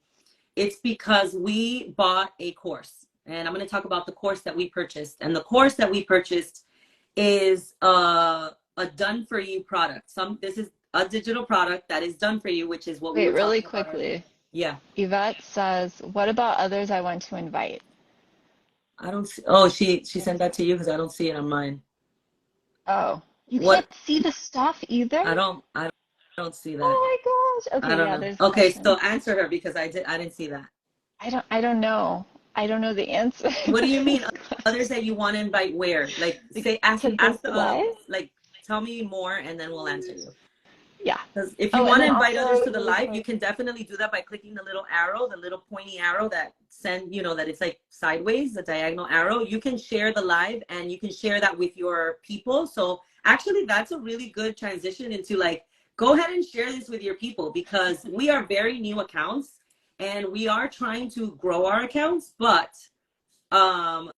it's because we bought a course. And I'm going to talk about the course that we purchased. And the course that we purchased is a done for you product. This is a digital product that is done for you, which is what we were talking really about quickly. Earlier. Yeah. Yvette says, what about others I want to invite? I don't see. Oh, she sent that to you because I don't see it on mine. Oh, you can't see the stuff either? I don't see that. Oh my gosh. Okay, yeah, there's a okay, question. so answer her because I didn't see that. I don't know. I don't know the answer. What do you mean others that you want to invite where? Like say ask the like tell me more and then we'll answer you. Yeah. Because if you Oh, and want to then invite others also to the really live, you quick. can definitely do that by clicking the little arrow, the little pointy arrow that send, that it's like sideways, the diagonal arrow. You can share the live and you can share that with your people. So actually, that's a really good transition into like, go ahead and share this with your people because we are very new accounts and we are trying to grow our accounts, but um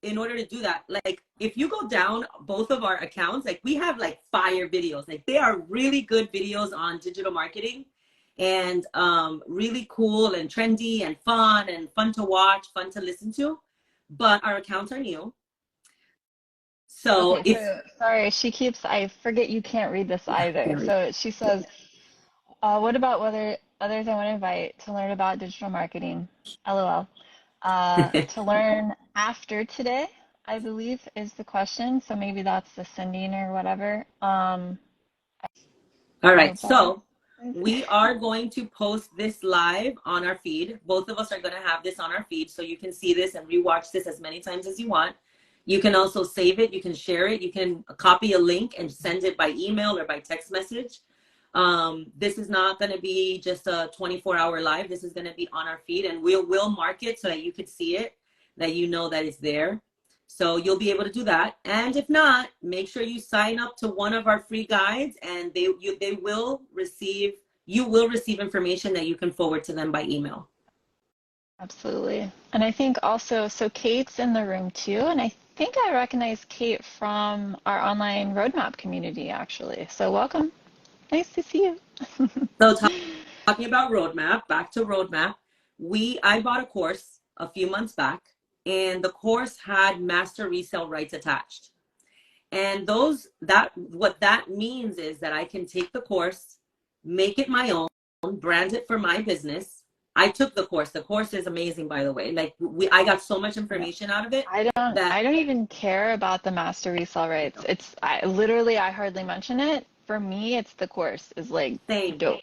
in order to do that, like if you go down both of our accounts, like we have like fire videos, like they are really good videos on digital marketing and really cool and trendy and fun to watch, fun to listen to, but our accounts are new. So Okay, if so sorry, I forget you can't read this either. So she says, what about whether others I want to invite to learn about digital marketing? LOL. To learn after today, I believe is the question. So maybe that's the sending or whatever. all I right, hope that so makes we are going to post this live on our feed. Both of us are going to have this on our feed so you can see this and rewatch this as many times as you want. You can also save it, you can share it, you can copy a link and send it by email or by text message. This is not going to be just a 24-hour live. This is going to be on our feed and we'll mark it so that you could see it, that you know that it's there. So you'll be able to do that. And if not, make sure you sign up to one of our free guides and you will receive information that you can forward to them by email. absolutely. And I think also, so Kate's in the room too, and I think I recognize Kate from our online roadmap community actually. So welcome. Nice to see you. So talking about roadmap, back to roadmap, I bought a course a few months back and the course had master resale rights attached. And what that means is that I can take the course, make it my own, brand it for my business. I took the course. The course is amazing, by the way. Like I got so much Yeah. information out of it I that don't even care about the master resale rights. I hardly mention it. For me, it's the course is like same, dope,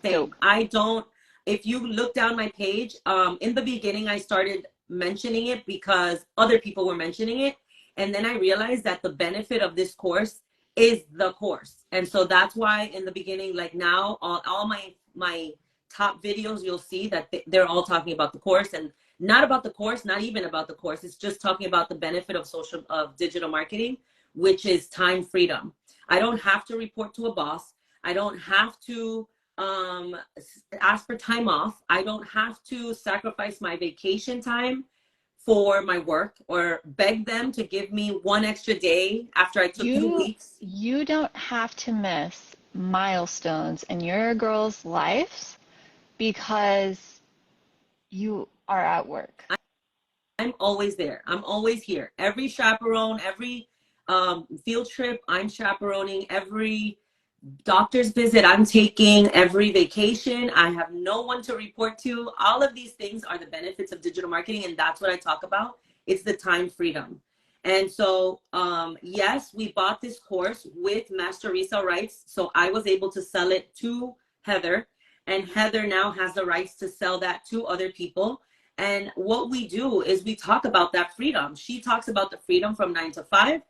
same. dope. I don't. If you look down my page, in the beginning I started mentioning it because other people were mentioning it, and then I realized that the benefit of this course is the course, and so that's why in the beginning, like now, all my top videos, you'll see that they're all talking about the course and not about the course, not even about the course. It's just talking about the benefit of digital marketing, which is time freedom. I don't have to report to a boss. I don't have to um ask for time off. I don't have to sacrifice my vacation time for my work or beg them to give me one extra day after I took two You weeks. you don't have to miss milestones in your girls' lives because you are at work. I'm always there. I'm always here. Every chaperone, every field trip, I'm chaperoning. Every doctor's visit, I'm taking. Every vacation, I have no one to report to. All of these things are the benefits of digital marketing, and that's what I talk about. It's the time freedom. And so, yes, we bought this course with master resale rights. So I was able to sell it to Heather, and Heather now has the rights to sell that to other people. And what we do is we talk about that freedom. She talks about the freedom from 9 to 5,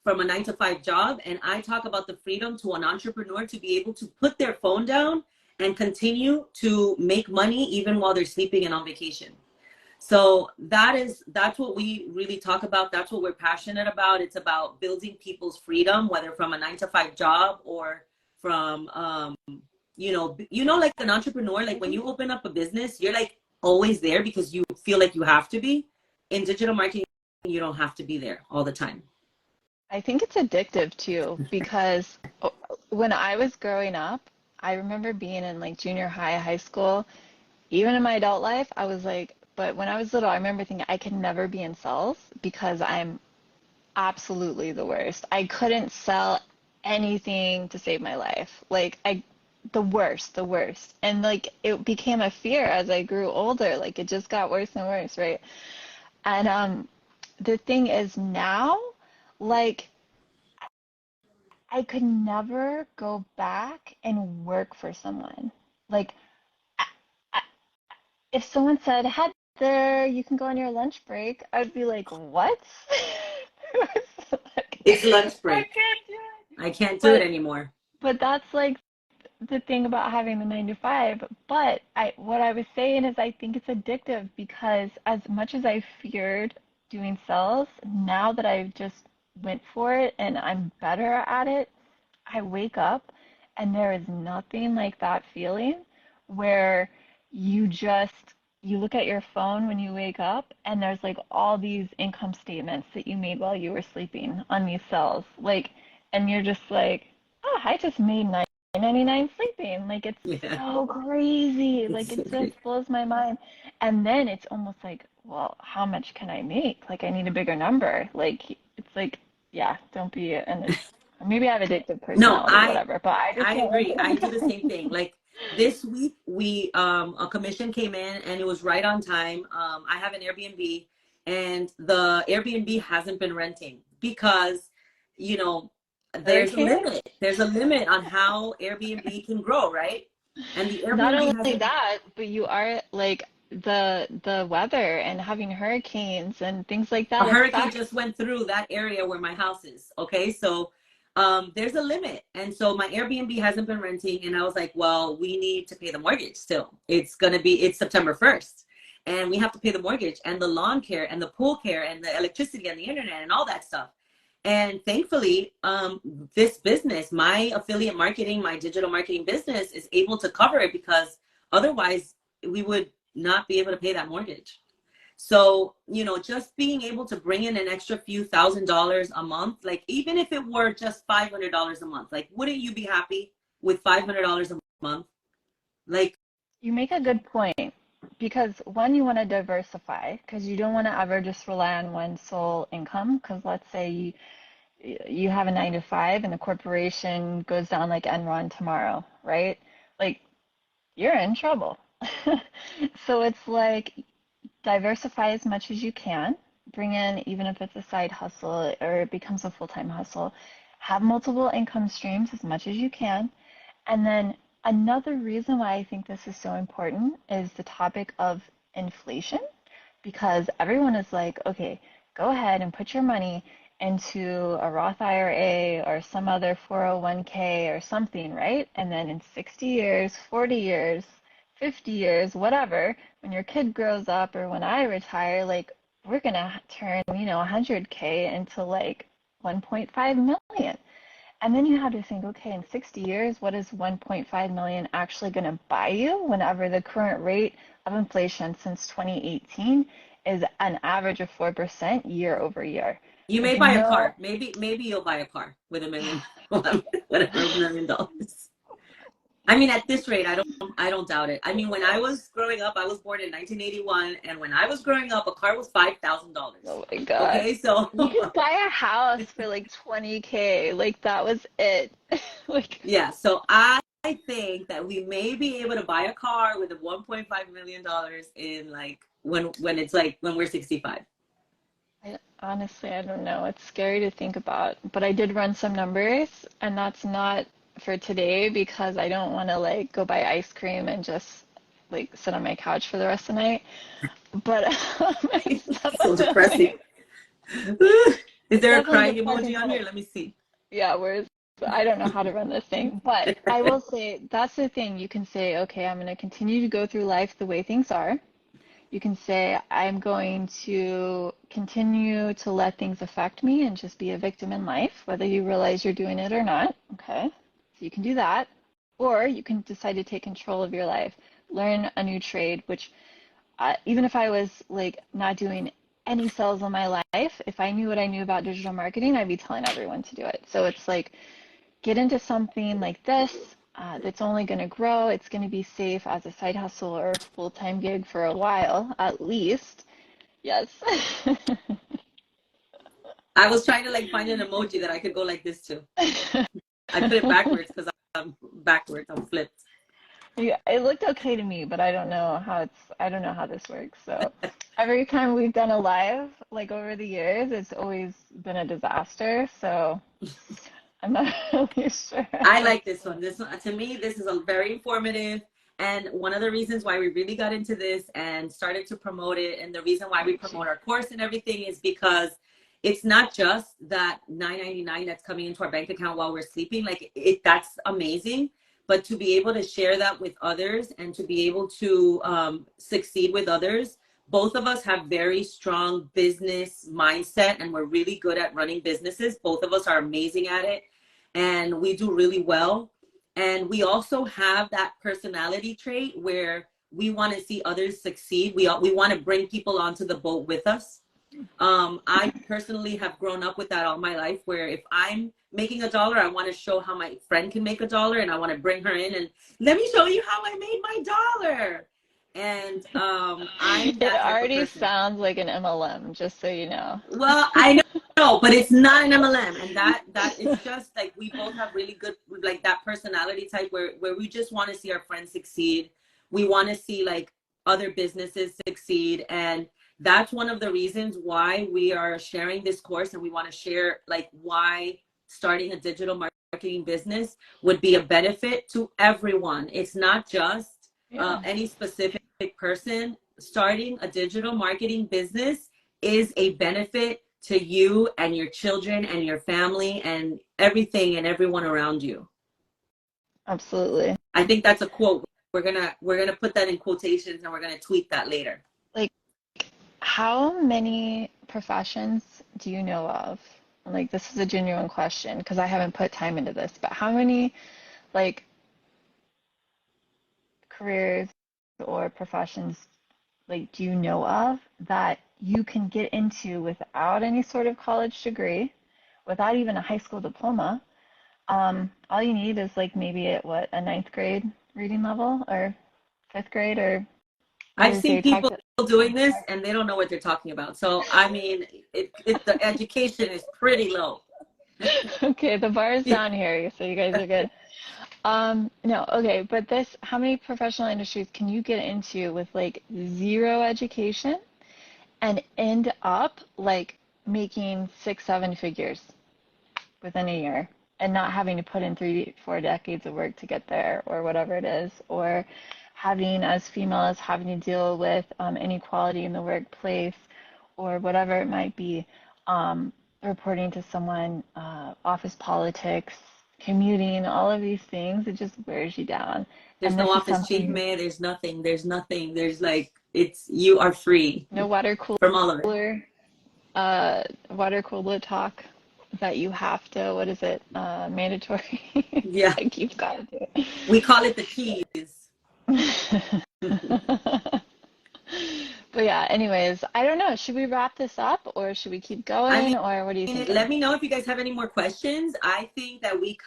from a 9 to 5 job. And I talk about the freedom to an entrepreneur to be able to put their phone down and continue to make money even while they're sleeping and on vacation. So that's what we really talk about. That's what we're passionate about. It's about building people's freedom, whether from a 9 to 5 job or from like an entrepreneur, like when you open up a business, you're like always there because you feel like you have to be. In digital marketing, you don't have to be there all the time. I think it's addictive too because when I was growing up, I remember being in like junior high, high school, even in my adult life, I was like, but when I was little, I remember thinking I could never be in sales because I'm absolutely the worst. I couldn't sell anything to save my life. The worst, the worst. And like it became a fear as I grew older. Like it just got worse and worse, right? And the thing is now, like I could never go back and work for someone. Like I, I, if someone said, Heather, you can go on your lunch break, I'd be like, what? It's lunch I break. can't do it. I can't do it But anymore. but that's like the thing about having the 9 to 5. But what I was saying is I think it's addictive because as much as I feared doing sales, now that I've just went for it and I'm better at it, I wake up and there is nothing like that feeling where you just you look at your phone when you wake up and there's like all these income statements that you made while you were sleeping on these cells. Like, and you're just like, oh, I just made 9.99 sleeping. Like it's Yeah. so crazy. It's Like so it just great. blows my mind. And then it's almost like, well, how much can I make? Like I need a bigger number. Like it's like, yeah, don't be and maybe I have addictive No, personality, whatever, but I just I don't like agree. it I when do the same it thing. Like this week, we a commission came in and it was right on time. I have an Airbnb, and the Airbnb hasn't been renting because, you know, there's a hurricane. limit. There's a limit on how Airbnb can grow, right? And the Not Airbnb only hasn't. that, but you are like the weather and having hurricanes and things like A that hurricane affects. just went through that area where my house is. Okay, so there's a limit, and so my Airbnb hasn't been renting, and I was like, well, we need to pay the mortgage still. It's September 1st, and we have to pay the mortgage and the lawn care and the pool care and the electricity and the internet and all that stuff. And thankfully, this business, my affiliate marketing, my digital marketing business, is able to cover it because otherwise we would not be able to pay that mortgage. So, just being able to bring in an extra few $1,000s a month, like even if it were just $500 a month, like wouldn't you be happy with $500 a month? Like, You make a good point because one, you want to diversify because you don't want to ever just rely on one sole income. Because let's say you have a 9 to 5 and the corporation goes down like Enron tomorrow, right? Like you're in trouble. So it's like diversify as much as you can. Bring in, even if it's a side hustle or it becomes a full-time hustle, have multiple income streams as much as you can. And then another reason why I think this is so important is the topic of inflation, because everyone is like, okay, go ahead and put your money into a Roth IRA or some other 401k or something, right? And then in 60 years, 40 years, 50 years, whatever, when your kid grows up or when I retire, like we're gonna turn, 100k into like 1.5 million. And then you have to think, okay, in 60 years, what is 1.5 million actually going to buy you whenever the current rate of inflation since 2018 is an average of 4% year over year? you may Like, buy a no, car. Maybe you'll buy a car with a million, whatever, $1 million. I mean, at this rate, I don't doubt it. I mean, when I was growing up, I was born in 1981, and when I was growing up, a car was $5,000. oh my God. Okay, so You could buy a house for like 20K. Like, that was it. Like, yeah, so I think that we may be able to buy a car with a $1.5 million in like when we're 65. honestly, I don't know. It's scary to think about. But I did run some numbers, and that's not for today because I don't want to like go buy ice cream and just like sit on my couch for the rest of the night. But it's So depressing. definitely Is it's there a definitely crying depressing emoji for on me. here? Let me see. Yeah, whereas I don't know how to run this thing. But I will say that's the thing. You can say, okay, I'm going to continue to go through life the way things are. You can say, I'm going to continue to let things affect me and just be a victim in life, whether you realize you're doing it or not. Okay. So you can do that. Or you can decide to take control of your life, learn a new trade, which even if I was like not doing any sales in my life, if I knew what I knew about digital marketing, I'd be telling everyone to do it. So it's like get into something like this that's only going to grow. It's going to be safe as a side hustle or full-time gig for a while, at least. Yes. I was trying to like find an emoji that I could go like this to. I put it backwards because I'm backwards. I'm flipped. Yeah, it looked okay to me, but I don't know how this works. So every time we've done a live, like over the years, it's always been a disaster. So I'm not really sure I how like it's this one. This one, to me, this is a very informative. And one of the reasons why we really got into this and started to promote it, and the reason why we promote our course and everything is because it's not just that 9.99 that's coming into our bank account while we're sleeping. Like that's amazing. but to be able to share that with others and to be able to succeed with others. Both of us have very strong business mindset and we're really good at running businesses. Both of us are amazing at it and we do really well. And we also have that personality trait where we want to see others succeed. We want to bring people onto the boat with us. I personally have grown up with that all my life, where if I'm making a dollar, I want to show how my friend can make a dollar and I want to bring her in and let me show you how I made my dollar. And I'm It that type of already person. sounds like an MLM, just so you know. Well, I know, but it's not an MLM, and that it's just like we both have really good like that personality type where we just want to see our friends succeed. We want to see like other businesses succeed, and that's one of the reasons why we are sharing this course, and we want to share like why starting a digital marketing business would be a benefit to everyone. It's not just Yeah, any specific person. Starting a digital marketing business is a benefit to you and your children and your family and everything and everyone around you. absolutely. I think that's a quote. We're gonna put that in quotations and we're gonna tweet that later. Like, how many professions do you know of? Like, this is a genuine question because I haven't put time into this, but how many like careers or professions like do you know of that you can get into without any sort of college degree, without even a high school diploma? All you need is like maybe at what, a ninth grade reading level or fifth grade, or what I've is they seen talk people to? doing this and they don't know what they're talking about. So I mean, the education is pretty low. Okay, the bar is down here, so you guys are good. No, okay, but this, how many professional industries can you get into with like zero education and end up like making six, seven figures within a year and not having to put in 3, 4 decades of work to get there or whatever it is, or having, as females, having to deal with inequality in the workplace or whatever it might be, reporting to someone, office politics, commuting, all of these things, it just wears you down. There's And no this is office chief, something, man. There's nothing. There's nothing. There's like it's you are free no water from all of it. cooler, water cooler talk that you have to, what is it, mandatory? Yeah, Like you've got to do we call it the keys. it. But yeah, anyways, I don't know. Should we wrap this up or should we keep I going mean, or what are you let thinking? me know if you guys have any more questions. I think that we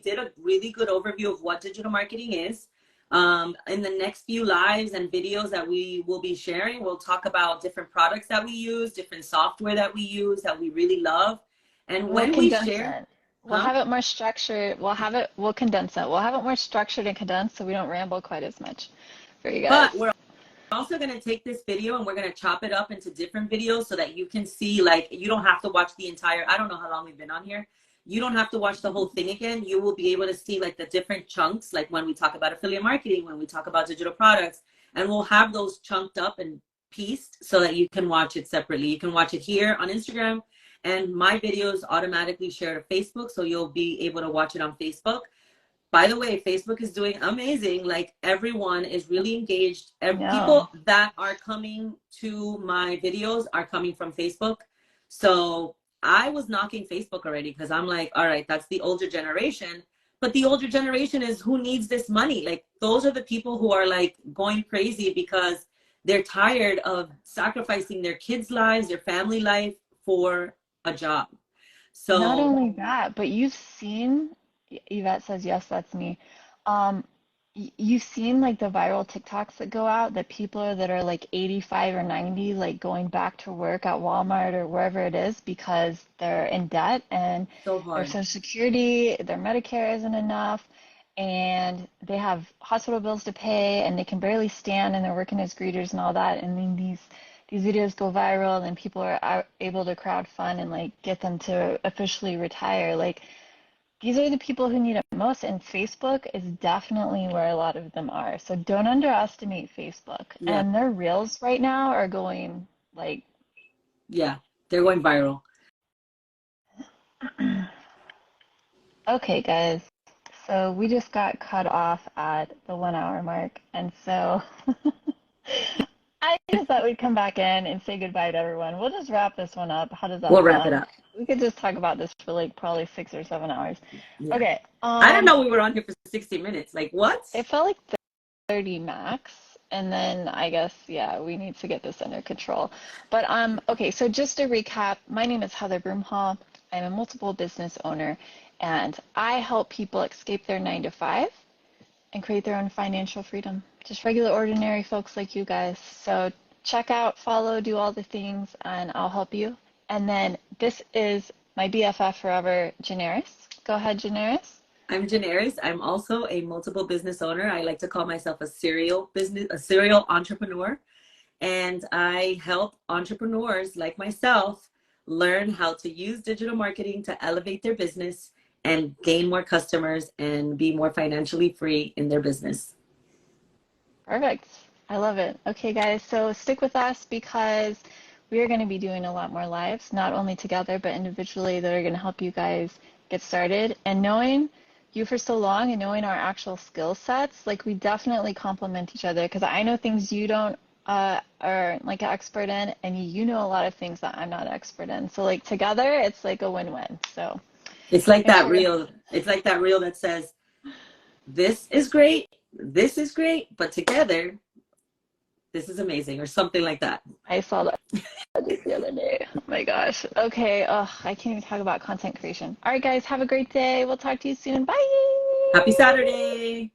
did a really good overview of what digital marketing is. In the next few lives and videos that we will be sharing, we'll talk about different products that we use, different software that we use that we really love. And We'll when we condense share, it. We'll huh? have it more structured. We'll condense it. We'll have it more structured and condensed so we don't ramble quite as much for you guys. But we're also going to take this video and we're going to chop it up into different videos so that you can see, like, you don't have to watch the entire, I don't know how long we've been on here. You don't have to watch the whole thing again. You will be able to see like the different chunks, like when we talk about affiliate marketing, when we talk about digital products, and we'll have those chunked up and pieced so that you can watch it separately. You can watch it here on Instagram, and my videos automatically share to Facebook, so you'll be able to watch it on Facebook. By the way, Facebook is doing amazing. Like everyone is really engaged. No. People that are coming to my videos are coming from Facebook. So I was knocking Facebook already because I'm like, all right, that's the older generation. But the older generation is who needs this money. Like those are the people who are like going crazy because they're tired of sacrificing their kids' lives, their family life for a job. Not So only that, but you've seen, Yvette says, yes, that's me. Um, you've seen like the viral TikToks that go out that people that are like 85 or 90, like going back to work at Walmart or wherever it is because they're in debt and so their hard. Social Security, their Medicare isn't enough, and they have hospital bills to pay and they can barely stand and they're working as greeters and all that. And then these videos go viral and people are able to crowdfund and like get them to officially retire. Like these are the people who need it most, and Facebook is definitely where a lot of them are. So don't underestimate Facebook. Yeah. And their reels right now are going like, Yeah. They're going viral. okay, guys. So we just got cut off at the 1 hour mark. And so I just thought we'd come back in and say goodbye to everyone. We'll just wrap this one up. How does that We'll wrap it sound? up. We could just talk about this for like probably 6 or 7 hours. Yeah. Okay. I didn't know we were on here for 60 minutes. Like, what? It felt like 30 max. And then I guess, yeah, we need to get this under control. But okay, so just to recap, my name is Heather Broomhall. I'm a multiple business owner, and I help people escape their 9 to 5 and create their own financial freedom. Just regular, ordinary folks like you guys. So check out, follow, do all the things, and I'll help you. And then this is my BFF forever, Janeris. Go ahead, Janeris. I'm Janeris. I'm also a multiple business owner. I like to call myself a serial entrepreneur. And I help entrepreneurs like myself learn how to use digital marketing to elevate their business and gain more customers and be more financially free in their business. Perfect. I love it. Okay, guys, so stick with us because we are going to be doing a lot more lives, not only together, but individually, that are going to help you guys get started. And knowing you for so long and knowing our actual skill sets, like we definitely complement each other because I know things you don't are like an expert in, and you know a lot of things that I'm not an expert in. So like together, it's like a win-win. So It's like make that sure. reel. It's like that reel that says, this is great, but together, this is amazing, or something like that. I saw that just the other day. Oh my gosh. Okay. Ugh, I can't even talk about content creation. All right, guys, have a great day. We'll talk to you soon. Bye. Happy Saturday.